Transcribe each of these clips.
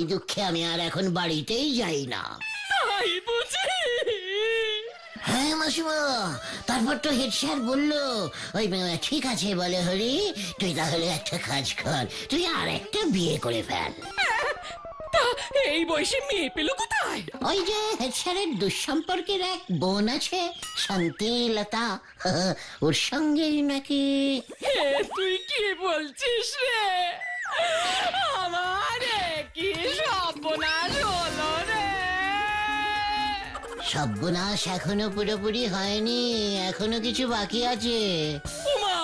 এই দুঃখে আমি আর এখন বাড়িতেই যাই না। তাই বুঝি? হ্যাঁ মাসিমা, তারপর তো হেড স্যার বললো, ওই ঠিক আছে বলে হরি, তুই তাহলে একটা কাজ কর, তুই আর একটা বিয়ে করে ফেল। তা এই বয়সে মেয়ে পেল কোথায়? ওই যে হেড স্যারের দুঃসম্পর্কের এক বোন আছে শান্তিলতা, ওর সঙ্গেই নাকি। তুই কি বলছিস রে? আমার কি সর্বনাশ হলো রে! সর্বনাশ এখনো পুরোপুরি হয়নি, এখনো কিছু বাকি আছে। উমা,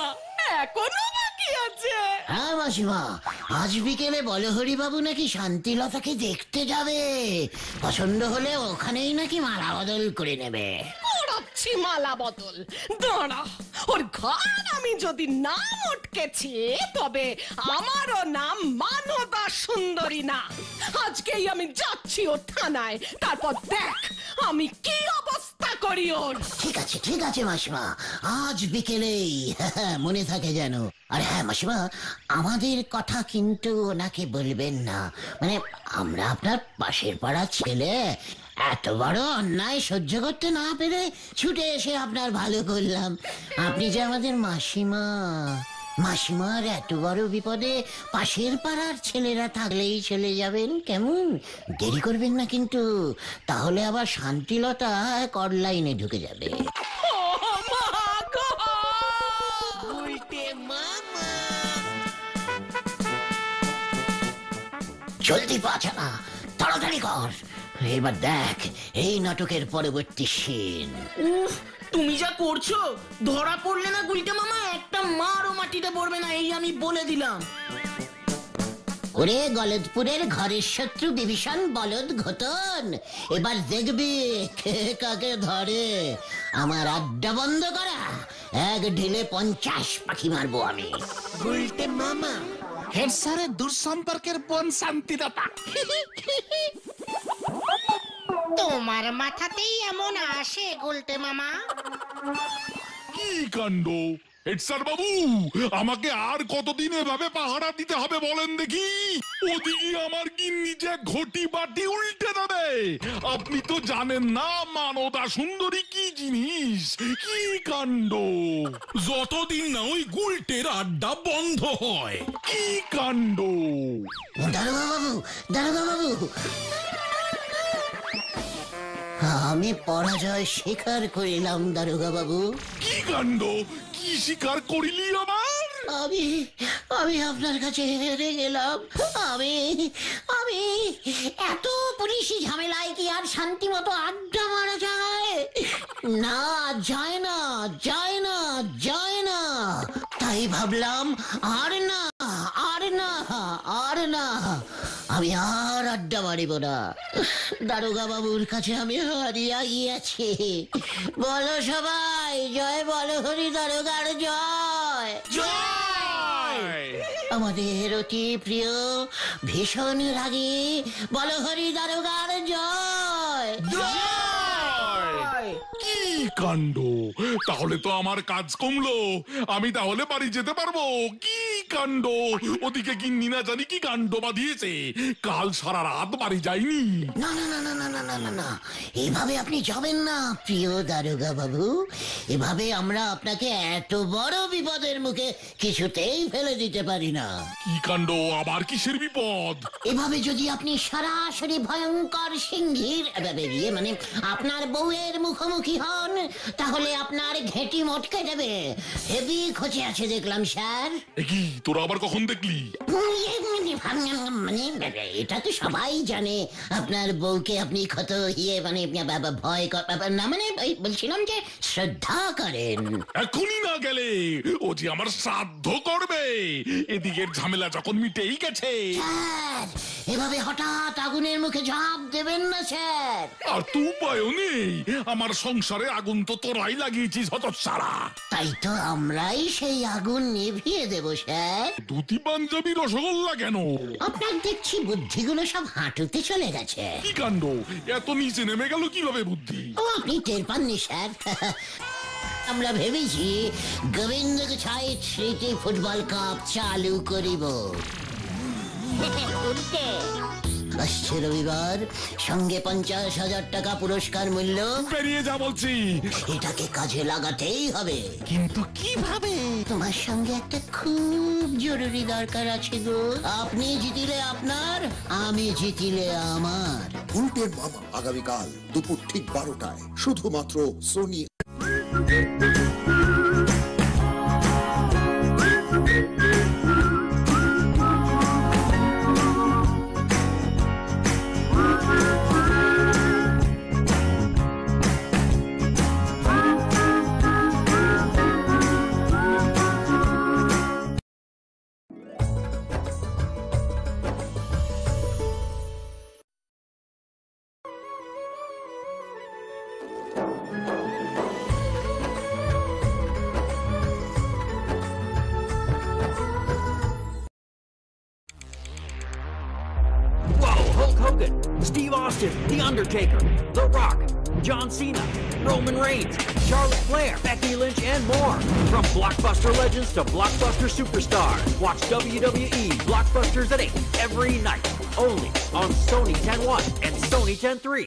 এখনো বাকি আছে? হ্যাঁ মাসিমা, আজ বিকেলে বলহরি বাবু নাকি শান্তিলতাকে দেখতে যাবে, পছন্দ হলে ওখানেই নাকি মালা বদল করে নেবে। করাচ্ছি মালা বদল, দাঁড়া। ওর ঘর আমি যদি নাম উঠকেছি, তবে আমারও নাম মানদা সুন্দরী না। আজকেই আমি যাচ্ছি ওর থানায়, তারপর দেখ আমি কি অবস্থা করি ওর। ঠিক আছে মাসিমা, আজ বিকেলেই, মনে থাকে যেন। আর হ্যাঁ মাসিমা, আমাদের কথা কিন্তু ওনাকে বলবেন না, মানে আমরা আপনার পাশের পাড়ার ছেলে, এত বড় অন্যায় সহ্য করতে না পেরে ছুটে এসে আপনার ভালো করলাম। আপনি যে আমাদের মাসিমা, মাসিমার এত বড় বিপদে পাশের পাড়ার ছেলেরা থাকলেই চলে যাবেন, কেমন? দেরি করবেন না কিন্তু, তাহলে আবার শান্তিলতা কর লাইনে ঢুকে যাবে। জলদি পাচা না, তাড়াতাড়ি কর। এবার দেখ এই নাটকের পরবর্তী সিন। উফ, তুমি যা করছো, ধরা পড়লে না গুলটে মামা একটা মারও মাটিতে পড়বে না, এই আমি বলে দিলাম। ওরে গলদপুরের ঘরের শত্রু বিভীষণ বলদ ঘটন, এবার দেখবি কে কাকে ধরে। আমার আড্ডা বন্ধ করা, এক ঢিলে 50 পাখি মারবো আমি। গুলটে মামা, হেড স্যারের দুঃসম্পর্কের বোন শান্তিলতা। তোমার মাথাতেই এমন আসে গুলটে মামা? কি কাণ্ড! হেড স্যার বাবু, আমাকে আর কতদিন এভাবে পাহারা দিতে হবে বলেন দেখি? ওদিকে আমার কি নিজে ঘটি বাটি উল্টে দেবে। আপনি তো জানেন না মানদা সুন্দরী কি জিনিস। কি কাণ্ড! যতদিন না ওই গুলটের আড্ডা বন্ধ হয়। কি কাণ্ড! দারোগা বাবু, আমি পরাজয় স্বীকার করিলাম দারোগা বাবু। কি কাণ্ড! কি স্বীকার করিলি আমার? আমি আপনার কাছে হেরে গেলাম। আমি এত পুলিশি ঝামেলায় কি আর শান্তি মতো আড্ডা মারা যায়? না, যায় না। তাই ভাবলাম আর না, আমি আর আড্ডা মারিব না। দারোগা বাবুর কাছে আমি হারিয়া গিয়েছি। বলো সবাই, জয় বলহরি দারোগার জয়। আমাদের অতি প্রিয় ভীষণ রাগী বলহরি দারোগার জয়। কি কাণ্ড! তাহলে তো আমার কাজ কমলো, আমি তাহলে বাড়ি যেতে পারবো। কি কাণ্ড! ওদিকে গিন্নি না জানি কি কাণ্ড বাঁধিয়েছে, কাল সারা রাত বাড়ি যাইনি। না, এভাবে আপনি যাবেন না প্রিয় দারোগা বাবু। এভাবে আমরা আপনাকে এত বড় বিপদের মুখে কিছুতেই ফেলে দিতে পারি না। কি কাণ্ড! আবার কিসের বিপদ? এভাবে যদি আপনি সরাসরি ভয়ঙ্কর সিংহীর মানে আপনার বউয়ের মুখোমুখি হন, তাহলে আপনার ঘেঁটি মটকে দেবে। হেভি খোঁজে আছে দেখলাম স্যার। কি তোরা আবার কখন দেখলি? মানে এটা তো সবাই জানে, আপনার বউকে আপনি কত ভয় না, মানে বলছিলাম যে শ্রদ্ধা করেন। এখনই না গেলে ও যে আমার শ্রাদ্ধ করবে। এদিকের ঝামেলা যখন মিটেই গেছে। স্যার, এভাবে হঠাৎ আগুনের মুখে ঝাঁপ দেবেন না স্যার। আর তো উপায়ও নেই, আমার সংসারে আগুন তো তোরাই লাগিয়েছিস হতচ্ছাড়া। তাই তো আমরাই সেই আগুন নিভিয়ে দেব স্যার। ধুতি পাঞ্জাবি রসগোল্লা কেন? আপনার দেখছি বুদ্ধিগুলো সব হাঁটুতে চলে গেছে। কি কাণ্ড! এত নিচে নেমে গেল কিভাবে বুদ্ধি? ও আপনি টের পাননি স্যার। আমরা ভেবেছি গোবিন্দ ছাইট স্মৃতি ফুটবল কাপ চালু করিব। আসছে রবিবার, সঙ্গে 50,000 টাকা পুরস্কার মূল্য। বেরিয়ে যা বলছি। এটাকে কাজে লাগাতেই হবে। কিন্তু কিভাবে? তোমার সঙ্গে একটা খুব জরুরি দরকার আছে গো। আপনি জিতিলে আপনার, আমি জিতিলে আমার। উল্টের মামা আগামীকাল দুপুর ঠিক 12টায় শুধুমাত্র Sony. Hulk Hogan, Steve Austin, The Undertaker, The Rock, John Cena, Roman Reigns, Charlotte Flair, Becky Lynch, and more. From blockbuster legends to blockbuster superstars. Watch WWE Blockbusters at 8 every night. Only on Sony 10.1 and Sony 10.3.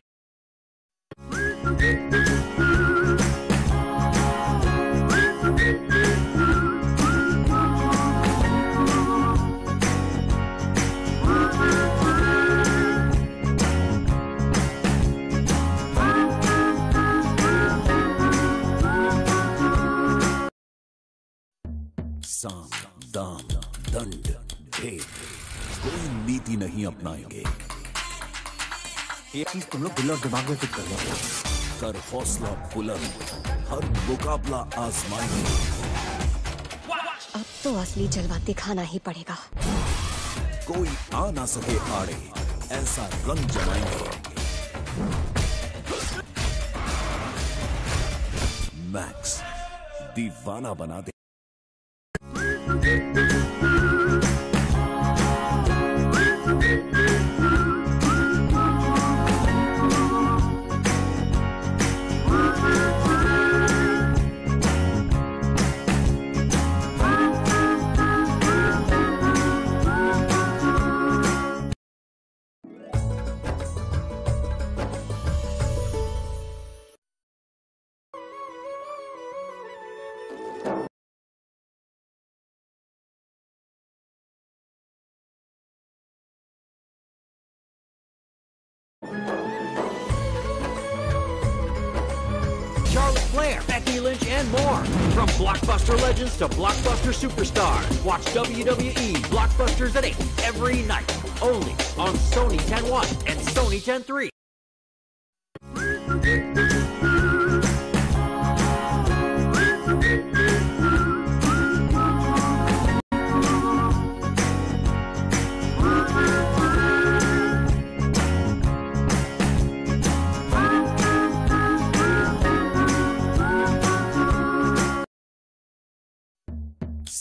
साम दाम दंड भेद कोई नीति नहीं अपनाएंगे। एक चीज तुम लोग दिल और दिमाग में फिट कर लो। कर हौसला बुलंद, हर मुकाबला आजमाएंगे। अब तो असली जलवा दिखाना ही पड़ेगा। कोई आ ना सके आड़े, ऐसा रंग जमाएंगे। मैक्स दीवाना बना दे। Charlotte Flair, Becky Lynch, and more. From blockbuster legends to blockbuster superstars. Watch WWE Blockbusters at 8 every night. Only on Sony 10.1 and Sony 10.3.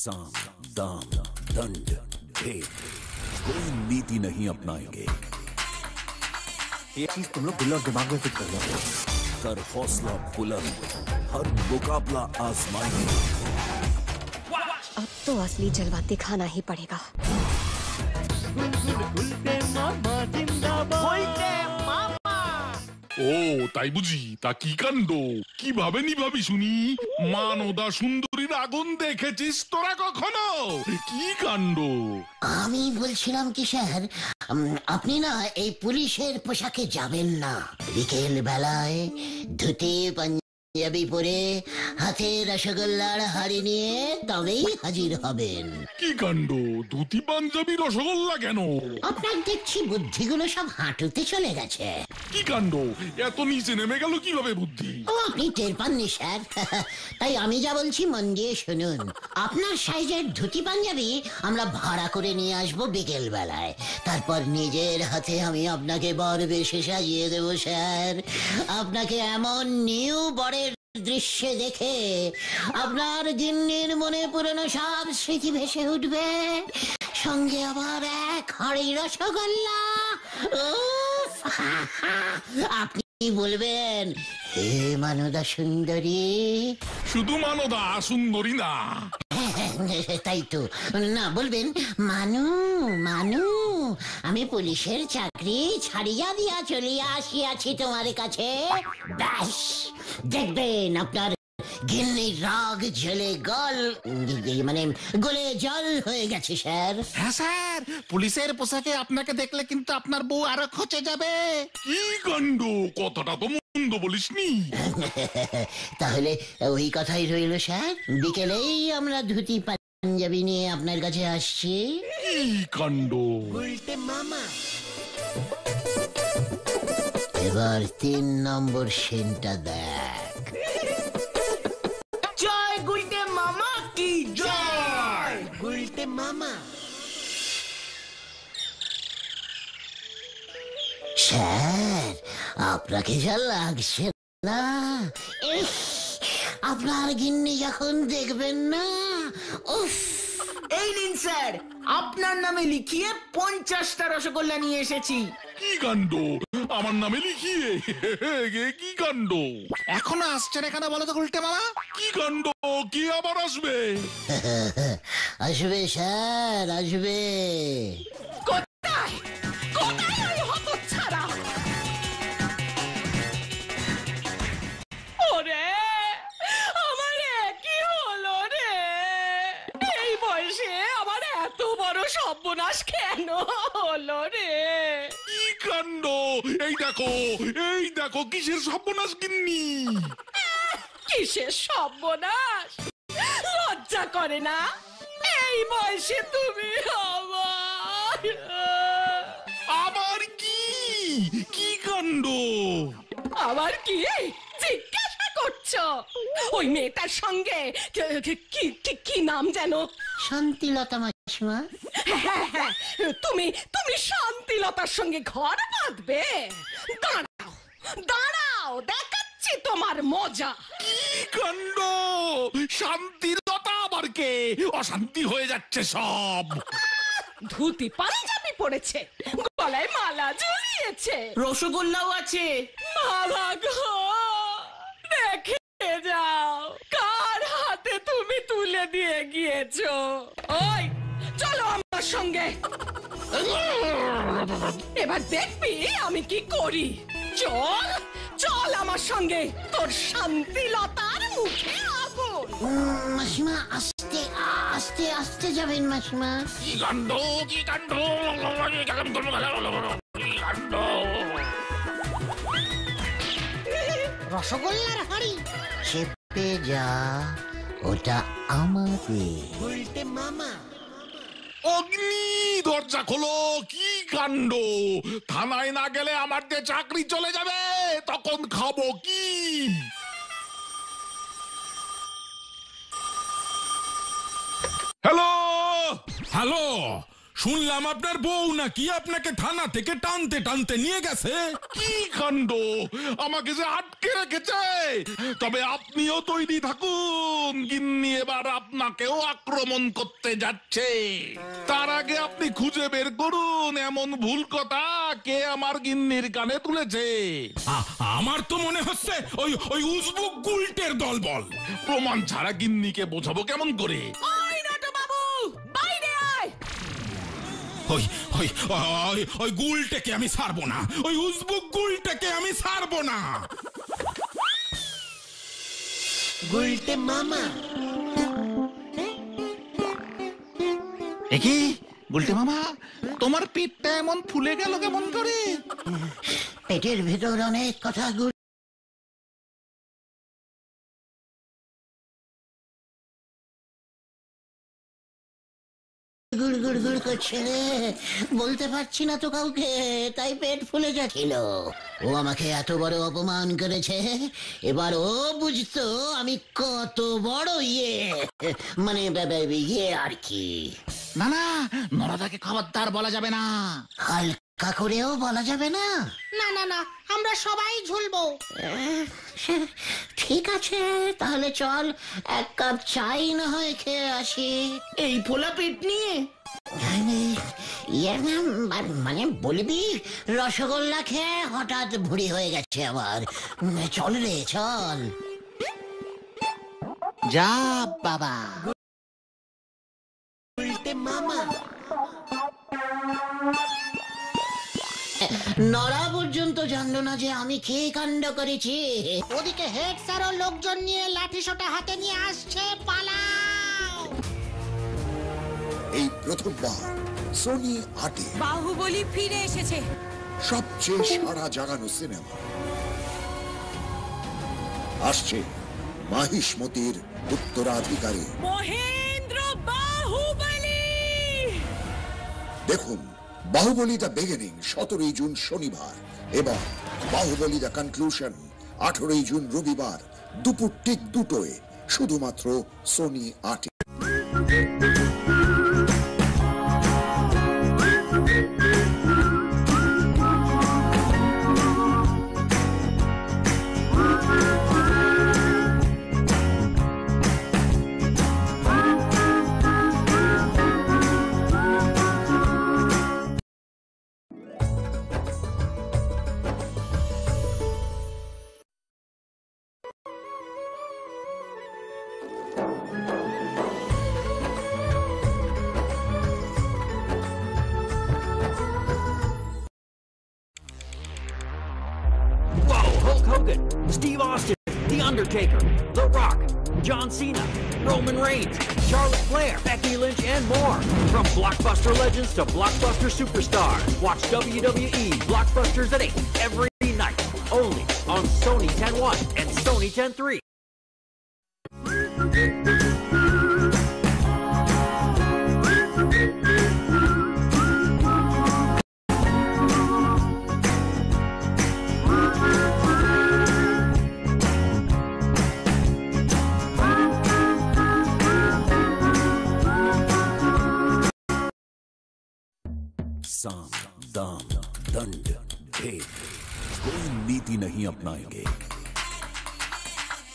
साम दाम दंड भेद कोई नीति नहीं अपनाएंगे। एक चीज तुम लोग दिल और दिमाग में फिट कर लो। कर हौसला बुलंद, हर मुकाबला आजमाएंगे। अब तो असली जलवा दिखाना ही पड़ेगा। ও তাই বুঝি, তা কি কাণ্ড, কিভাবে নিভাবি শুনি? মানদা সুন্দরীর আগুন দেখেছিস তোরা কখনো? কি কাণ্ড! আমি বলছিলাম কি স্যার, আপনি না এই পুলিশের পোশাকে যাবেন না। বিকেল বেলায় ধুতি পাঞ্জাবি পরে হাতে রসগোল্লার হাড়ি নিয়ে তবেই হাজির হবেন। কি কাণ্ড, ধুতি পাঞ্জাবি রসগোল্লা কেন? আপনার দেখছি বুদ্ধিগুলো সব হাঁটুতে চলে গেছে। কি কাণ্ড, এত নিচে নেমে গেল কিভাবে বুদ্ধি? ও আপনি টের পাননি স্যার? তাই আমি যা বলছি মন দিয়ে শুনুন। আপনার সাইজের ধুতি পাঞ্জাবি আমরা ভাড়া করে নিয়ে আসবো বিকেল বেলায়। তারপর নিজের হাতে আমি আপনাকে বর বেশে সাজিয়ে দেবো স্যার। আপনাকে এমন নিউ বরের দৃশ্যে দেখে আপনার গিন্নির মনে পুরনো সব স্মৃতি ভেসে উঠবে, সঙ্গে আবার এক হাড়ি রসগোল্লা। আপনি বলবেন, হে মানদা সুন্দরী। শুধু মানদা সুন্দরী না, তাই তো না, বলবেন মানু মানু আমি পুলিশের চাকরি ছাড়িয়া দিয়া চলিয়া আসিয়াছি তোমার কাছে। ব্যাস দেখবেন আপনার গিন্নির রাগ ঝেলে মানে গলে জল হয়ে গেছে স্যার। হ্যাঁ স্যার, পুলিশের পোশাকে আপনাকে দেখলে কিন্তু আপনার বউ আরো খচে যাবে। কি কাণ্ড, কথাটা তো মন্দ বলিসনি। তাহলে ওই কথাই রইল স্যার, বিকেলেই আমরা ধুতি পাঞ্জাবি নিয়ে আপনার কাছে আসছি। কি কাণ্ড। মামা এবার 3 নম্বর সেনটা দেখ। জয় গুলটে মামা কি জয়। গুলটে মামা। স্যার আপনাকে যা লাগছে না, আপনার গিন্নি যখন দেখবেন না, উফ। এই নিন স্যার, আপনার নামে লিখিয়ে 50টা রসগোল্লা নিয়ে এসেছি। কি কাণ্ড, আমার নামে লিখিয়ে? কি কাণ্ড। এখনো আসছে না কেন বলো তো গুলটে মামা? কি কাণ্ড, কে আবার আসবে? আসবে স্যার, আসবে। কোথায় কোথায় ওই হতচ্ছাড়া? ওরে আমার কি হলো রে? এই বয়সে আমার এত বড় সর্বনাশ কেন হলো রে? কি কাণ্ড, এই দেখো কিসের সর্বনাশ গিন্নি। কিসের সর্বনাশ? লজ্জা করে না এই বয়সে তুমি আবার কি কাণ্ড? আবার কি জিজ্ঞাসা করছো? ওই মেয়েটার সঙ্গে কি নাম যেন? শান্তিলতা মাসিমা। হ্যাঁ, তুমি শান্তিলতার সঙ্গে ঘর বাঁধবে? দাঁড়াও দেখাচ্ছি তোমার মজা। কি কাণ্ড, শান্তিলতা আবার কে? অশান্তি হয়ে যাচ্ছে সব। ধুতি পাঞ্জাবি পড়েছে, গলায় মালা ঝুলিয়েছে, রসগোল্লাও আছে। মালা গো, দেখে যাও কার হাতে তুমি তুলে দিয়ে গিয়েছো। ওই চলো আমার সঙ্গে, এবার দেখবি আমি কি করি। চল আমার সঙ্গে, তোর শান্তিলতার মুখে আগুন। মাসিমা আস্তে আস্তে আস্তে যাবেন মাসিমা। কি কাণ্ড, কি কাণ্ড, কি কাণ্ড। রসগোল্লার হাড়ি চেপে যা, ওটা আমাদের। গুলটে মামা। অগ্নি, দরজা খোলো। কি কাণ্ড, থানায় না গেলে আমার যে চাকরি চলে যাবে, তখন খাবো কি? হ্যালো হ্যালো, শুনলাম আপনার বউ নাকি আপনাকে থানা থেকে টানতে টানতে নিয়ে গেছে। কি কাণ্ড, আমাকে যে আটকে রেখেছে। তবে আপনিও তৈরি থাকুন, গিন্নি এবার আপনাকেও আক্রমণ করতে যাচ্ছে। তার আগে আপনি খুঁজে বের করুন এমন ভুল কথা কে আমার গিন্নির কানে তুলেছে। আমার তো মনে হচ্ছে ওই উজবুক গুলটের দলবল। প্রমাণ ছাড়া গিন্নিকে বোঝাবো কেমন করে? ওই গুলটেকে আমি ছাড়বো না, ওই উজবুক গুলটেকে আমি ছাড়বো না। গুলটে মামা। দেখি গুলটে মামা, তোমার পিঠটা এমন ফুলে গেল কেমন করে? পেটের ভেতর অনেক কথা গুড় করছে রে, বলতে পারছি না তো কাউকে, তাই পেট ফুলে যাচ্ছিল। ও আমাকে এত বড় অপমান করেছে, এবার ও বুঝতো আমি কত বড় মানে ইয়ে আর কি। না না, নরদাকে খবরদার বলা যাবে না। হালকা করেও বলা যাবে না? না না না, আমরা সবাই ঝুলবো। ঠিক আছে, তাহলে চল 1 কাপ চাই না হয় খেয়ে আসি। এই ফোলা পেট নিয়ে? মানে বলবি রসগোল্লা খেয়ে হঠাৎ ভুঁড়ি হয়ে গেছে আমার। চল রে চল। যা বাবা। গুলটে মামা। নড়া পর্যন্ত জানলো না যে আমি কি কাণ্ড করেছি। ওদিকে হেড স্যারও লোকজন নিয়ে লাঠি সোটা হাতে নিয়ে আসছে, পালাও। এই প্রথমবার সোনি ৮-এ বাহুবলী ফিরে এসেছে। সবচেয়ে সাড়া জাগানো সিনেমা আসছে মাহিষ্মতির উত্তরাধিকারী মহেন্দ্র বাহুবলী। দেখুন বাহুবলী দ্য বিগিনিং ১৭ই জুন শনিবার এবং বাহুবলী দ্য কনক্লুশন ১৮ই জুন রবিবার দুপুর ঠিক ২টোয় শুধুমাত্র Sony ৮-এ। Hulk Hogan, Steve Austin, The Undertaker, The Rock, John Cena, Roman Reigns, Charlotte Flair, Becky Lynch, and more. From blockbuster legends to blockbuster superstars. Watch WWE Blockbusters at 8 every night. Only on Sony 10.1 and Sony 10.3. साम दाम दंड भेद कोई नीति नहीं अपनाएंगे।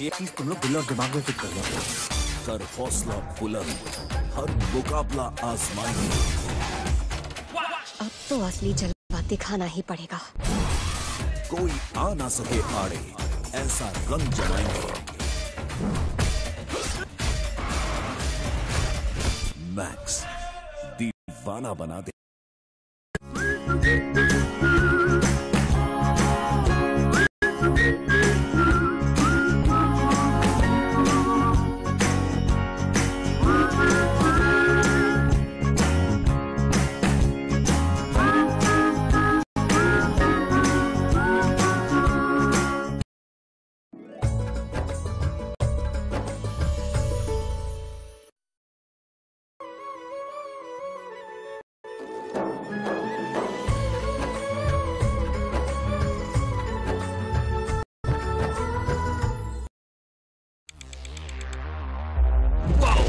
एक चीज तुम लोग दिल और दिमाग में फिट कर लो। कर हौसला बुलंद, हर मुकाबला आजमाएंगे। अब तो असली जलवा दिखाना ही पड़ेगा। कोई आ ना सके आड़े, ऐसा रंग जमाएंगे। मैक्स दीवाना बना दे।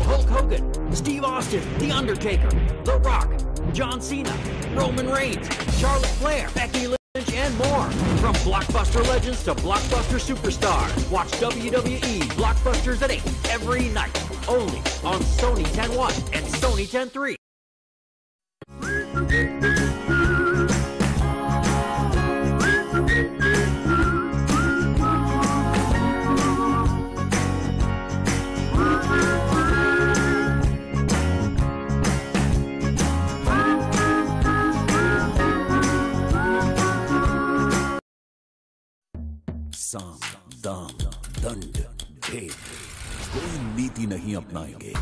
Hulk Hogan, Steve Austin, The Undertaker, The Rock, John Cena, Roman Reigns, Charlotte Flair, Becky Lynch, and more. From blockbuster legends to blockbuster superstars. Watch WWE Blockbusters at 8 every night. Only on Sony 10.1 and Sony 10.3. साम दाम दंड भेद कोई नीति नहीं अपनाएंगे।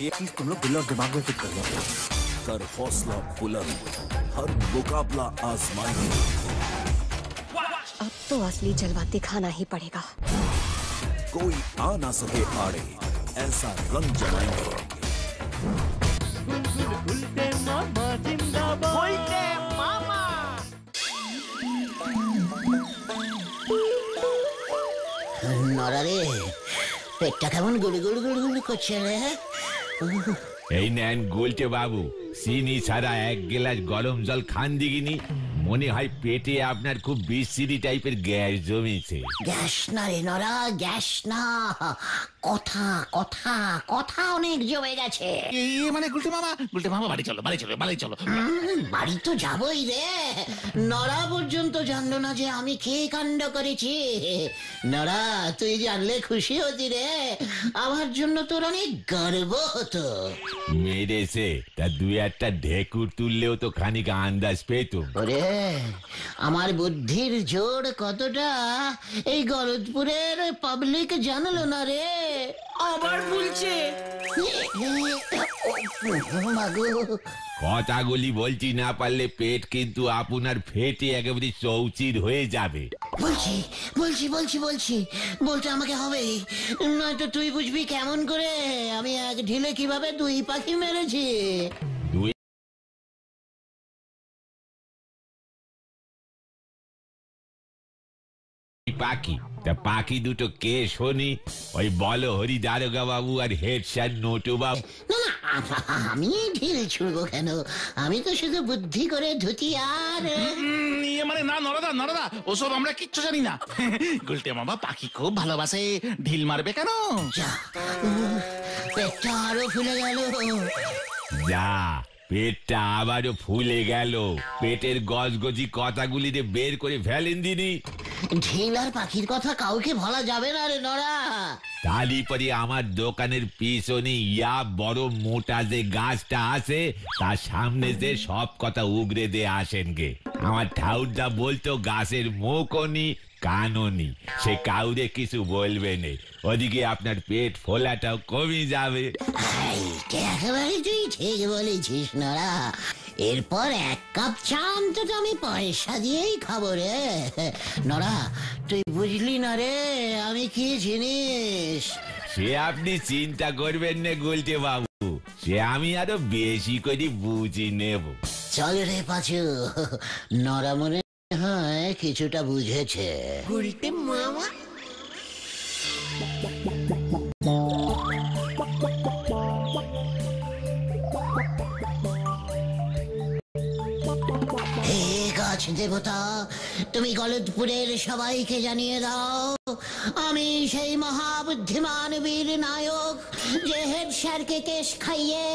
एक चीज तुम लोग दिल और दिमाग में फिट कर लो। कर हौसला बुलंद, हर मुकाबला आजमाएंगे। अब तो असली जलवा दिखाना ही पड़ेगा। कोई आ ना सके आड़े, ऐसा रंग जमाएंगे। নড়ারে পেটটা কেমন গুড়ি গুড়ি গুড়ি গুড়ি করছে রে। এই নেন গোলটে বাবু, চিনি ছাড়া এক গ্লাস গরম জল খান দিগিনি। মনে হয় পেটে আপনার খুব বিশ্রী টাইপের গ্যাস জমেছে। গ্যাস না রে নড়া, গ্যাস না, কথা কথা কথা অনেক জমে গেছে। মানে গুলটে মামা বাড়ি চলো বাড়ি চলো। বাড়ি তো যাবই রে। নড়া পর্যন্ত জানলো না যে আমি কি কাণ্ড করেছি। নড়া, তুই জানলে খুশি হতি রে। আমার জন্য তোর অনেক গর্ব হতো। মেরেছে তা দুই একটা ঢেকুর তুললেও তো খানিক আন্দাজ পেতুম। ওরে, আমার বুদ্ধির জোর কতটা এই গলদপুরের পাবলিক জানলো না রে। আবার বলছে কথাগুলি বলছি না পারলে পেট কিন্তু আপনার ফেটে একেবারে চৌচির হয়ে যাবে। বলছি বলছি বলছি বলছি বলতে আমাকে হবে, নয়তো তুই বুঝবি কেমন করে আমি এক ঢিলে কিভাবে দুই পাখি মেরেছি। পাখি তা পাখি দুটো কে শুনি? ওই বলো হরি দারোগা বাবু আর হেড স্যার নটু বাবু? না না, আমি ঢিল ছুড়বো কেন? আমি তো শুধু বুদ্ধি করে ধুতি আর মানে না নরদা ওসব আমরা কিচ্ছু জানি না। গুলটে মামা পাখি খুব ভালোবাসে, ঢিল মারবে কেন? পেটটা আরো ফুলে গেল। যা, পেটটা আবারও ফুলে গেল। পেটের গজগজি কথাগুলি বের করে ফেলেন দিনি। ঢিল আর পাখির কথা কাউকে বলা যাবে না রে নড়া। তালি পরে আমার দোকানের পিছনে ইয়া বড় মোটা যে গাছটা আছে তার সামনে যে সব কথা উগরে দিয়ে আসেন গে। আমার ঠাউরদা বলতো গাছের মুখও নি কানও নি, সে কাউরে কিছু বলবে না। ওদিকে আপনার পেট ফোলাটাও কমে যাবে। একেবারে তুই ঠিক বলেছিস নড়া। এরপর এক কাপ চা অন্তত আমি পয়সা দিয়েই খাবো রে। নড়া, তুই বুঝলি না রে আমি কি জিনিস। সে আপনি চিন্তা করবেন না গুলটে বাবু, সে আমি আরো বেশি করে বুঝি নেব। চল রে পাঁচু, নড়া মনে হয় কিছুটা বুঝেছে। গুলটে মামা দেবতা, তুমি গলদপুরের সবাইকে জানিয়ে দাও আমি সেই মহাবুদ্ধিমান বীর নায়ক যে হেড স্যারকে কেশ খাইয়ে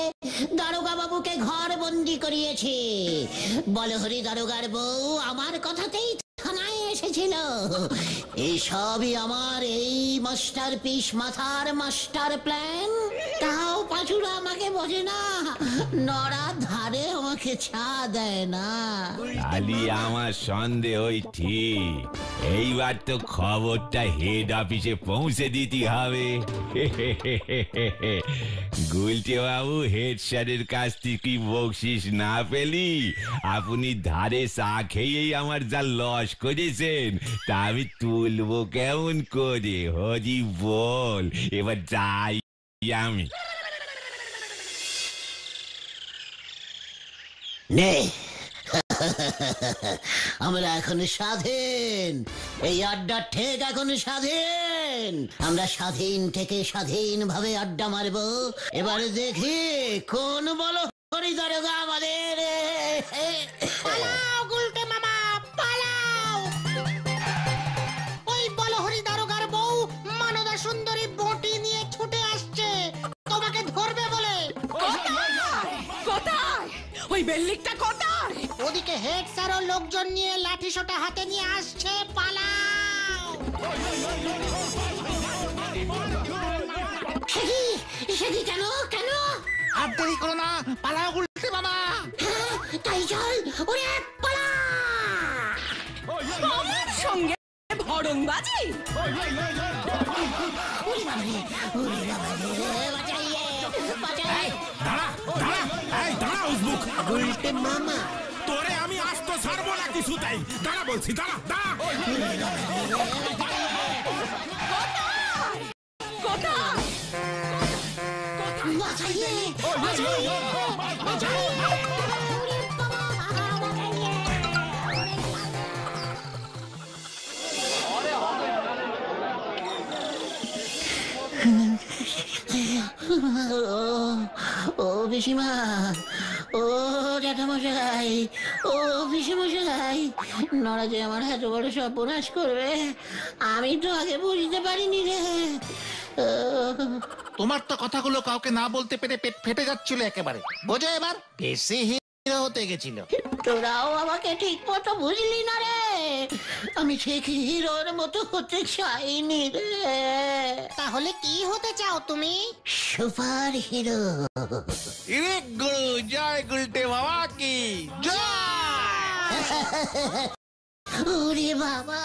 দারোগা বাবুকে ঘর বন্দি করিয়েছি। বলহরি দারোগার বউ আমার কথাতেই থানায় এসেছিল। এই সবই আমার এই মাস্টার পিস মাথার মাস্টার প্ল্যান। তাও পাঁচুরা আমাকে বোঝে না, নড়া ধারে আমাকে ছা দেয় না। খালি আমার সন্দেহ ঠিক, এইবার তো খবরটা হেড অফিসে পৌঁছে দিতে হবে। গুলটে বাবু, হেড স্যারের কাছ থেকে বকশিস না পেলি আপনি ধারে চা খেয়েই আমার যা লস করেছেন তা আমি তুলবো কেমন করে? হরি বল, এবার যাই আমি। নে, আমরা এখন স্বাধীন। এই আড্ডা ঠিক এখন স্বাধীন। আমরা স্বাধীন থেকে স্বাধীন ভাবে আড্ডা মারবো। এবারে দেখি কোন বলো হরি দারোগা আমাদের। পালাও গুলটে মামা পালাও। ওই বলহরি দারোগার বউ মানদা সুন্দরী বটি নিয়ে ছুটে আসছে তোমাকে ধরবে বলে। কোথায় ওই বেল্লিকটা? কোথায়? ওদিকে হেড স্যার ও লোকজন নিয়ে লাঠি সোটা হাতে নিয়ে আসছে, পালাও। সেটি কেন কেন? আর দেরি করো না, পালাও গুলটে মামা। তাই চল, ওরে পালা। আমার সঙ্গে ভড়ংবাজি? গুলটে মামা, তোরে আমি আসতো ছাড়বো না কিছু, তাই দাঁড়া বলছি, দাঁড়া দাঁড়া। কোথায়? ও পিসিমা, ও জ্যাঠামশাই, ও পিসিমশাই, নড়া যে আমার এত বড় সর্বনাশ করবে আমি তো আগে বুঝতে পারিনি রে। তোমার তো কথাগুলো কাউকে না বলতে পেরে পেট ফেটে যাচ্ছিল একেবারে। বোঝো এবার, বেশি হিরো হতে গেছিল। তোরাও আমাকে ঠিক মতো বুঝলি না রে, আমি ঠিক হিরোর মতো হতে চাইনি রে। তাহলে কি হতে চাও তুমি? Super hero. ইরে গুরু, জয় গুলটে বাবা কি জয়। ওরে বাবা,